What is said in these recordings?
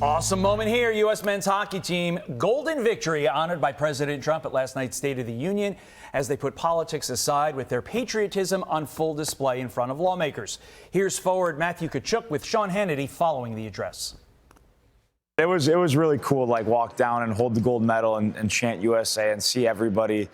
Awesome moment here. U.S. men's hockey team golden victory honored by President Trump at last night's State of the Union as they put politics aside with their patriotism on full display in front of lawmakers. Here's forward Matthew Tkachuk with Sean Hannity following the address. It was really cool to walk down and hold the gold medal and chant USA and see everybody,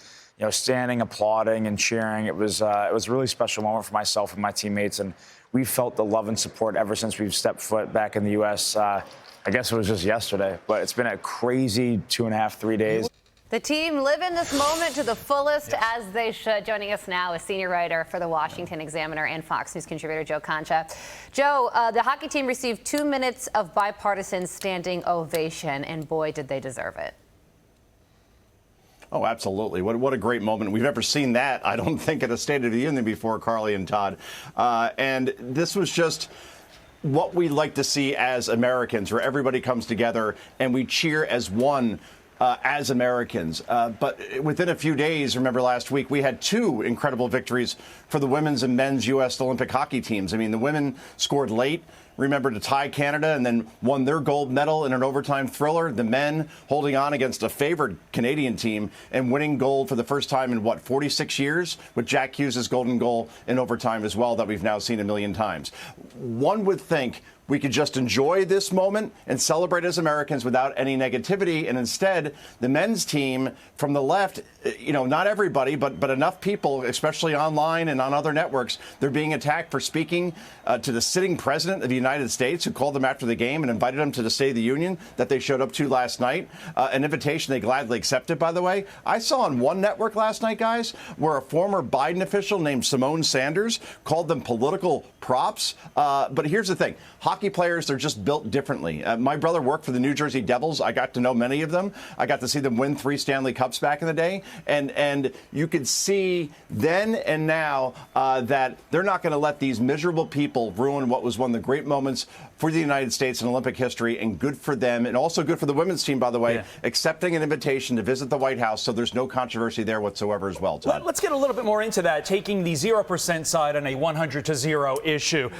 standing, applauding and cheering. It was a really special moment for myself and my teammates, and we felt the love and support ever since we've stepped foot back in the U.S. I guess it was just yesterday, but it's been a crazy 2.5, 3 days. The team living this moment to the fullest, as they should. Joining us now is senior writer for the Washington Examiner and Fox News contributor Joe Concha. Joe, the hockey team received 2 minutes of bipartisan standing ovation, and boy, did they deserve it. Oh, absolutely. What a great moment. We've never seen that, I don't think, at a State of the Union before, Carly and Todd. And this was just what we like to see as Americans, where everybody comes together and we cheer as one. As Americans. But within a few days, remember last week, we had 2 incredible victories for the women's and men's U.S. Olympic hockey teams. I mean, the women scored late, remember, to tie Canada and then won their gold medal in an overtime thriller. The men holding on against a favored Canadian team and winning gold for the first time in, 46 years, with Jack Hughes' golden goal in overtime as well that we've now seen a million times. One would think we could just enjoy this moment and celebrate as Americans without any negativity. And instead, the men's team from the left, not everybody, but enough people, especially online and on other networks, they're being attacked for speaking to the sitting president of the United States, who called them after the game and invited them to the State of the Union that they showed up to last night. An invitation they gladly accepted, by the way. I saw on one network last night, guys, where a former Biden official named Simone Sanders called them political props. But here's the thing. Hockey players, they're just built differently. My brother worked for the New Jersey Devils. I got to know many of them. I got to see them win 3 Stanley Cups back in the day. And you could see then and now that they're not going to let these miserable people ruin what was one of the great moments for the United States in Olympic history, and good for them, and also good for the women's team, by the way, accepting an invitation to visit the White House, so there's no controversy there whatsoever as well, Todd. Let's get a little bit more into that, taking the 0% side on a 100-0 issue.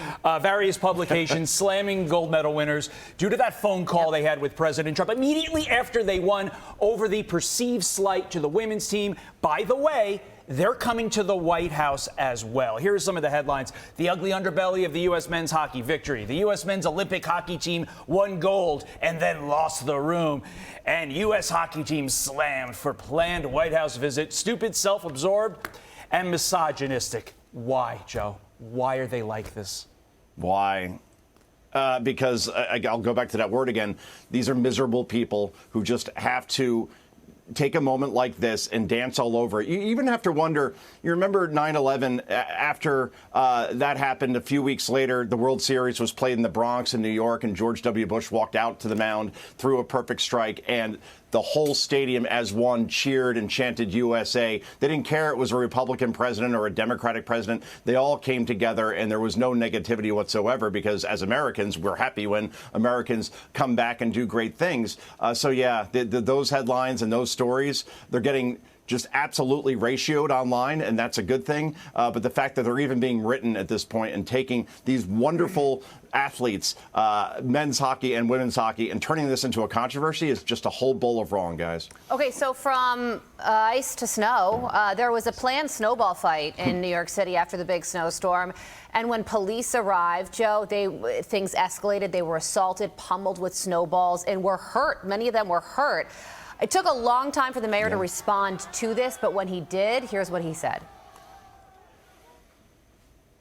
Various publications slamming gold medal winners due to that phone call they had with President Trump immediately after they won over the perceived slight to the women's team. By the way, they're coming to the White House as well. Here's some of the headlines. The ugly underbelly of the U.S. men's hockey victory. The U.S. men's Olympic hockey team won gold and then lost the room. And U.S. hockey team slammed for planned White House visit. Stupid, self-absorbed, and misogynistic. Why, Joe? Why are they like this? Why? Because I'll go back to that word again. These are miserable people who just have to take a moment like this and dance all over it. You even have to wonder, you remember 9/11, after that happened a few weeks later, the World Series was played in the Bronx in New York, and George W. Bush walked out to the mound, threw a perfect strike, and the whole stadium as one cheered and chanted USA. They didn't care it was a Republican president or a Democratic president. They all came together, and there was no negativity whatsoever, because as Americans, we're happy when Americans come back and do great things. So yeah, those headlines and those stories, they're getting just absolutely ratioed online, and that's a good thing. But the fact that they're even being written at this point and taking these wonderful athletes, men's hockey and women's hockey, and turning this into a controversy is just a whole bowl of wrong, guys. Okay, so from ice to snow, there was a planned snowball fight in New York City after the big snowstorm. And when police arrived, Joe, things escalated. They were assaulted, pummeled with snowballs, and were hurt. Many of them were hurt. It took a long time for the mayor to respond to this, but when he did, here's what he said.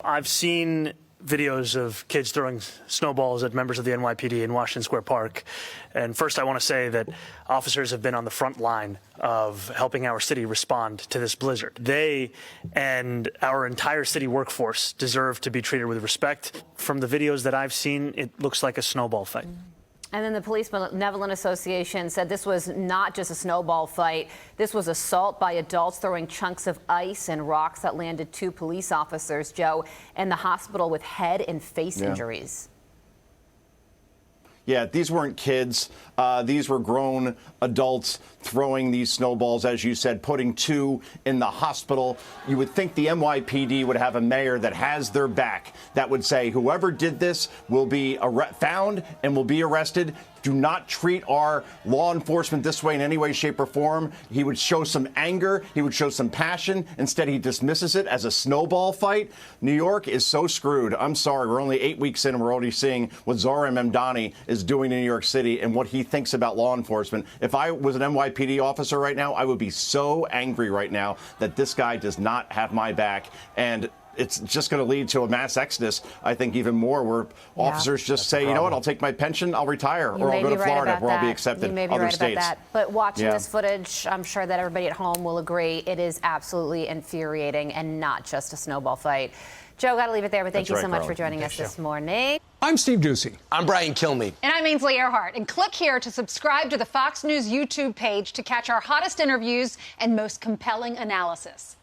I've seen videos of kids throwing snowballs at members of the NYPD in Washington Square Park. And first, I want to say that officers have been on the front line of helping our city respond to this blizzard. They and our entire city workforce deserve to be treated with respect. From the videos that I've seen, it looks like a snowball fight. And then the Police Benevolent Association said this was not just a snowball fight. This was assault by adults throwing chunks of ice and rocks that landed 2 police officers, Joe, in the hospital with head and face injuries. Yeah, these weren't kids. These were grown adults throwing these snowballs, as you said, putting 2 in the hospital. You would think the NYPD would have a mayor that has their back, that would say whoever did this will be found and will be arrested. Do not treat our law enforcement this way in any way, shape, or form. He would show some anger. He would show some passion. Instead, he dismisses it as a snowball fight. New York is so screwed. I'm sorry. We're only 8 weeks in, and we're already seeing what Zohran Mamdani is doing in New York City and what he thinks about law enforcement. If I was an NYPD officer right now, I would be so angry right now that this guy does not have my back. And it's just going to lead to a mass exodus, I think, even more, where officers just say, you know what, I'll take my pension, I'll retire, or I'll go to Florida, where I'll be accepted in other states. About that. But watching this footage, I'm sure that everybody at home will agree, it is absolutely infuriating and not just a snowball fight. Joe, got to leave it there, but thank you so much for joining us this morning. I'm Steve Doocy. I'm Brian Kilmeade. And I'm Ainsley Earhart. And click here to subscribe to the Fox News YouTube page to catch our hottest interviews and most compelling analysis.